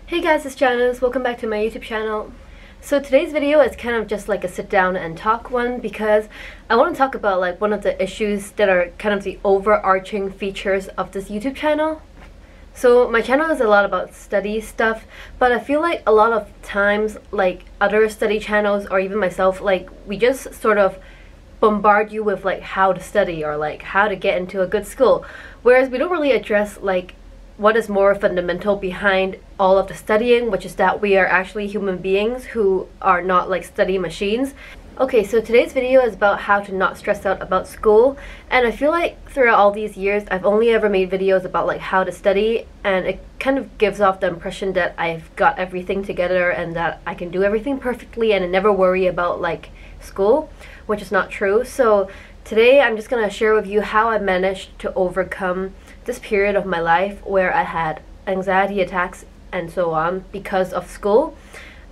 Hey guys, it's Janis. Welcome back to my YouTube channel. So today's video is kind of just like a sit down and talk one because I want to talk about like one of the issues that are kind of the overarching features of this YouTube channel. So my channel is a lot about study stuff, but I feel like a lot of times like other study channels or even myself, like we just sort of bombard you with like how to study or like how to get into a good school, whereas we don't really address like what is more fundamental behind all of the studying, which is that we are actually human beings who are not like study machines. Okay, so today's video is about how to not stress out about school, and I feel like throughout all these years I've only ever made videos about like how to study, and it kind of gives off the impression that I've got everything together and that I can do everything perfectly and I never worry about like school, which is not true. So today I'm just gonna share with you how I managed to overcome this period of my life where I had anxiety attacks and so on because of school,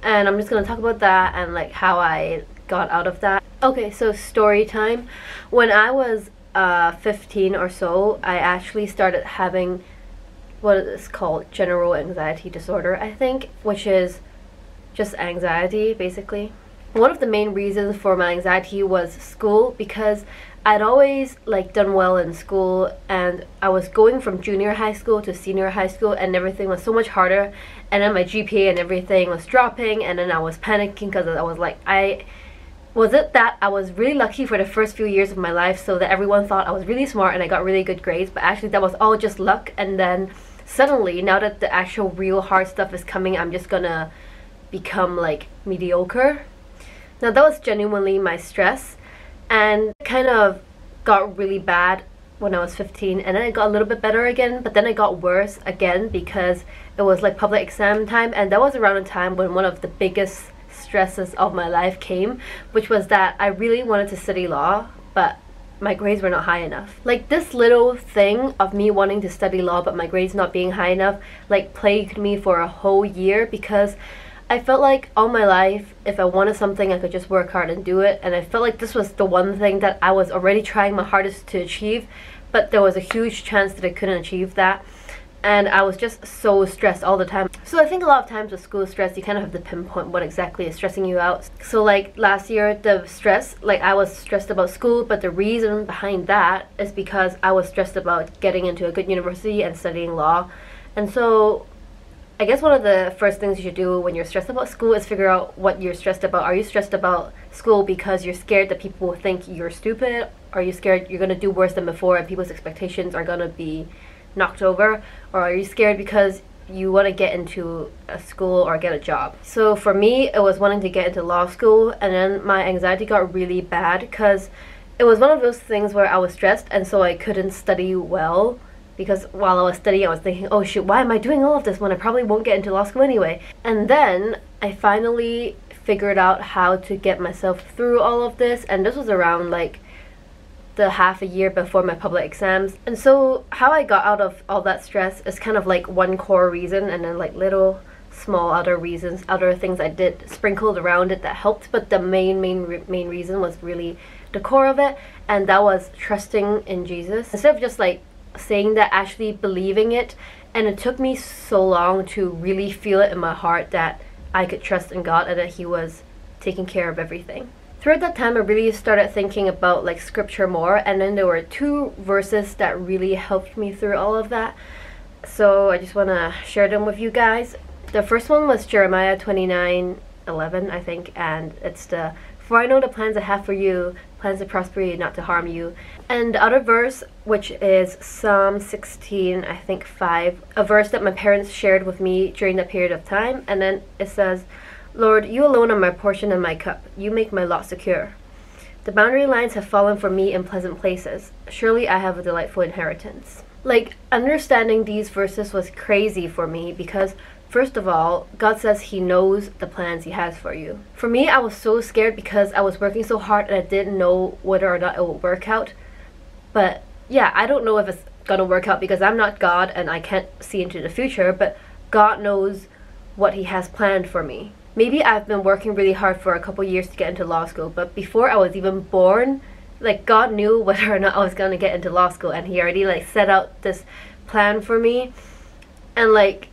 and I'm just gonna talk about that and like how I got out of that. Okay, so story time. When I was 15 or so, I actually started having what is called general anxiety disorder, I think, which is just anxiety basically. One of the main reasons for my anxiety was school, because I'd always like done well in school, and I was going from junior high school to senior high school and everything was so much harder, and then my GPA and everything was dropping, and then I was panicking because I was like, I was really lucky for the first few years of my life so that everyone thought I was really smart and I got really good grades, but actually that was all just luck. And then suddenly, now that the actual real hard stuff is coming, I'm just gonna become like mediocre. Now that was genuinely my stress, and kind of got really bad when I was 15, and then it got a little bit better again, but then it got worse again because it was like public exam time, and that was around a time when one of the biggest stresses of my life came, which was that I really wanted to study law, but my grades were not high enough. Like this little thing of me wanting to study law but my grades not being high enough like plagued me for a whole year, because I felt like all my life, if I wanted something, I could just work hard and do it. And I felt like this was the one thing that I was already trying my hardest to achieve, but there was a huge chance that I couldn't achieve that. And I was just so stressed all the time. So I think a lot of times with school stress, you kind of have to pinpoint what exactly is stressing you out. So like last year, the stress, like I was stressed about school, but the reason behind that is because I was stressed about getting into a good university and studying law. And so I guess one of the first things you should do when you're stressed about school is figure out what you're stressed about. Are you stressed about school because you're scared that people will think you're stupid? Are you scared you're going to do worse than before and people's expectations are going to be knocked over? Or are you scared because you want to get into a school or get a job? So for me, it was wanting to get into law school, and then my anxiety got really bad because it was one of those things where I was stressed and so I couldn't study well. Because while I was studying, I was thinking, oh shoot, why am I doing all of this when I probably won't get into law school anyway? And then I finally figured out how to get myself through all of this, and this was around like the half a year before my public exams. And so how I got out of all that stress is kind of like one core reason, and then like little small other reasons, other things I did sprinkled around it that helped, but the main reason was really the core of it, and that was trusting in Jesus. Instead of just like saying that, actually believing it. And it took me so long to really feel it in my heart that I could trust in God and that He was taking care of everything. Throughout that time, I really started thinking about like scripture more, and then there were two verses that really helped me through all of that, so I just want to share them with you guys. The first one was Jeremiah 29:11, I think, and it's the "For I know the plans I have for you, plans to prosper you, not to harm you." And the other verse, which is Psalm 16, I think 5, a verse that my parents shared with me during that period of time. And then it says, "Lord, you alone are my portion and my cup. You make my lot secure. The boundary lines have fallen for me in pleasant places. Surely I have a delightful inheritance." Like, understanding these verses was crazy for me because first of all, God says He knows the plans He has for you. For me, I was so scared because I was working so hard and I didn't know whether or not it would work out. But yeah, I don't know if it's gonna work out because I'm not God and I can't see into the future, but God knows what He has planned for me. Maybe I've been working really hard for a couple years to get into law school, but before I was even born, like God knew whether or not I was gonna get into law school, and He already like set out this plan for me. And like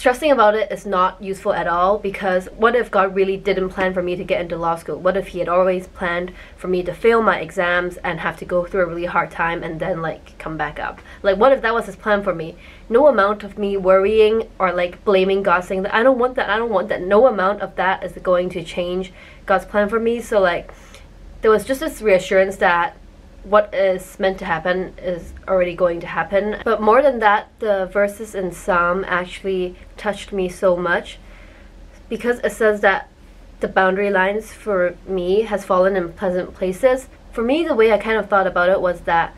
stressing about it is not useful at all, because what if God really didn't plan for me to get into law school? What if he had always planned for me to fail my exams and have to go through a really hard time and then like come back up? Like, what if that was his plan for me? No amount of me worrying or like blaming God, saying that I don't want that, I don't want that, no amount of that is going to change God's plan for me. So like, there was just this reassurance that what is meant to happen is already going to happen. But more than that, the verses in Psalm actually touched me so much, because it says that the boundary lines for me has fallen in pleasant places. For me, the way I kind of thought about it was that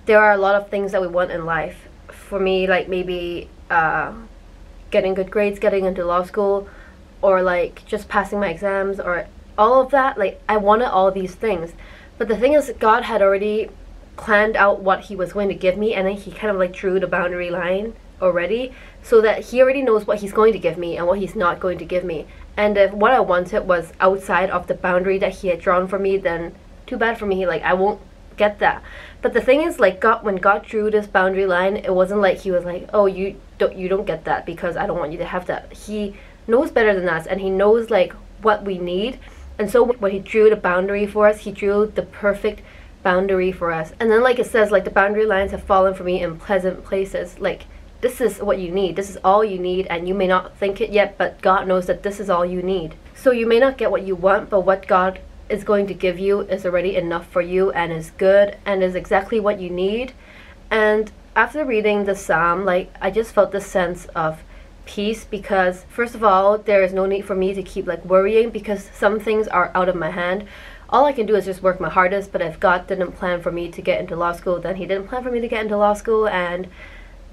there are a lot of things that we want in life. For me, like maybe getting good grades, getting into law school, or like just passing my exams, or all of that. Like, I wanted all of these things. But the thing is, God had already planned out what he was going to give me, and then he kind of like drew the boundary line already, so that he already knows what he's going to give me and what he's not going to give me. And if what I wanted was outside of the boundary that he had drawn for me, then too bad for me, like I won't get that. But the thing is, like, when God drew this boundary line, it wasn't like he was like, oh, you don't get that because I don't want you to have that. He knows better than us, and he knows like what we need. And so when he drew the boundary for us, he drew the perfect boundary for us. And then like it says, like, the boundary lines have fallen for me in pleasant places. Like, this is what you need. This is all you need, and you may not think it yet, but God knows that this is all you need. So you may not get what you want, but what God is going to give you is already enough for you, and is good, and is exactly what you need. And after reading the psalm, like, I just felt this sense of peace, because first of all, there is no need for me to keep like worrying, because some things are out of my hand. All I can do is just work my hardest. But if God didn't plan for me to get into law school, then he didn't plan for me to get into law school, and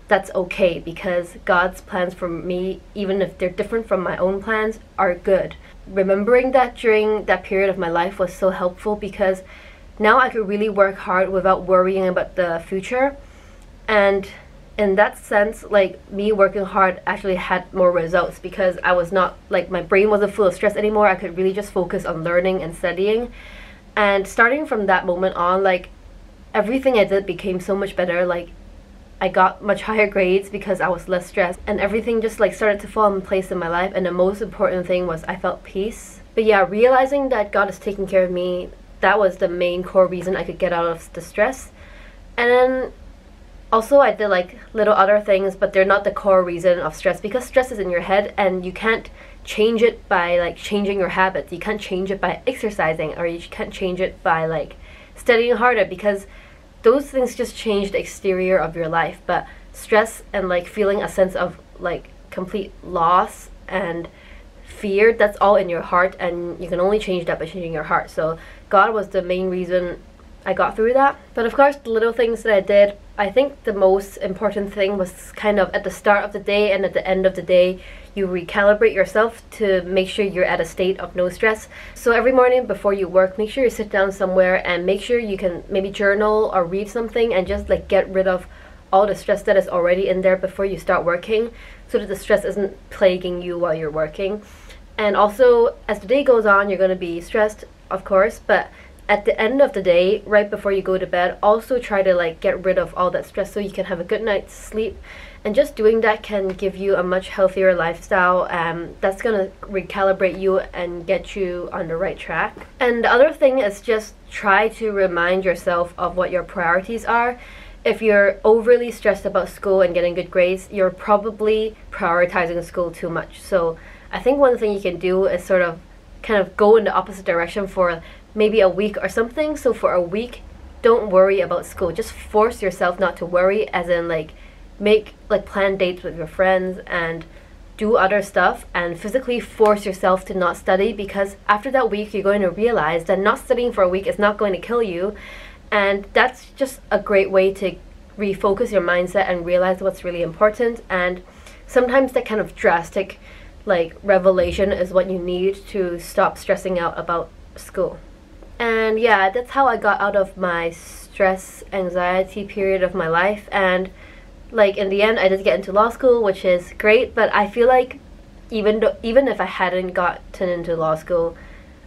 that's okay, because God's plans for me, even if they're different from my own plans, are good. Remembering that during that period of my life was so helpful, because now I could really work hard without worrying about the future. And in that sense, like, me working hard actually had more results, because I was not like, my brain wasn't full of stress anymore. I could really just focus on learning and studying. And starting from that moment on, like, everything I did became so much better. Like, I got much higher grades because I was less stressed, and everything just like started to fall in place in my life. And the most important thing was I felt peace. But yeah, realizing that God is taking care of me, that was the main core reason I could get out of the stress. And then also, I did like little other things, but they're not the core reason of stress, because stress is in your head, and you can't change it by like changing your habits. You can't change it by exercising, or you can't change it by like studying harder, because those things just change the exterior of your life. But stress and like feeling a sense of like complete loss and fear, that's all in your heart, and you can only change that by changing your heart. So God was the main reason I got through that. But of course, the little things that I did, I think the most important thing was kind of at the start of the day and at the end of the day, you recalibrate yourself to make sure you're at a state of no stress. So every morning before you work, make sure you sit down somewhere and make sure you can maybe journal or read something, and just like get rid of all the stress that is already in there before you start working, so that the stress isn't plaguing you while you're working. And also, as the day goes on, you're going to be stressed, of course, but at the end of the day, right before you go to bed, also try to like get rid of all that stress so you can have a good night's sleep. And just doing that can give you a much healthier lifestyle. That's gonna recalibrate you and get you on the right track. And the other thing is just try to remind yourself of what your priorities are. If you're overly stressed about school and getting good grades, you're probably prioritizing school too much. So I think one thing you can do is sort of kind of go in the opposite direction for maybe a week or something. So for a week, don't worry about school. Just force yourself not to worry, as in like make like plan dates with your friends and do other stuff, and physically force yourself to not study, because after that week you're going to realize that not studying for a week is not going to kill you. And that's just a great way to refocus your mindset and realize what's really important. And sometimes that kind of drastic like revelation is what you need to stop stressing out about school. And yeah, that's how I got out of my stress anxiety period of my life. And like in the end, I did get into law school, which is great, but I feel like even if I hadn't gotten into law school,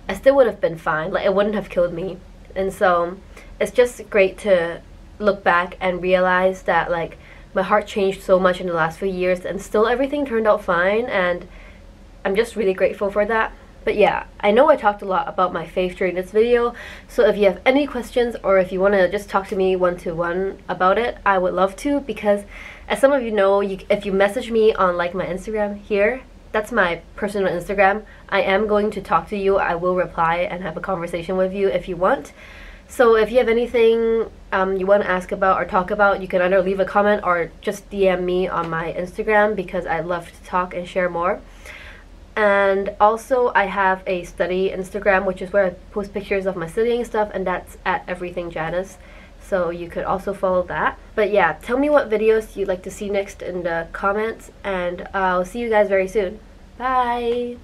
I still would have been fine. Like, it wouldn't have killed me. And so it's just great to look back and realize that like my heart changed so much in the last few years, and still everything turned out fine, and I'm just really grateful for that. But yeah, I know I talked a lot about my faith during this video, so if you have any questions or if you want to just talk to me one-to-one about it, I would love to, because as some of you know, if you message me on like my Instagram here, that's my personal Instagram, I am going to talk to you. I will reply and have a conversation with you if you want. So if you have anything you want to ask about or talk about, you can either leave a comment or just DM me on my Instagram, because I love to talk and share more. And also I have a study Instagram, which is where I post pictures of my studying stuff, and that's at everything Janis. So you could also follow that. But yeah, tell me what videos you'd like to see next in the comments, and I'll see you guys very soon. Bye!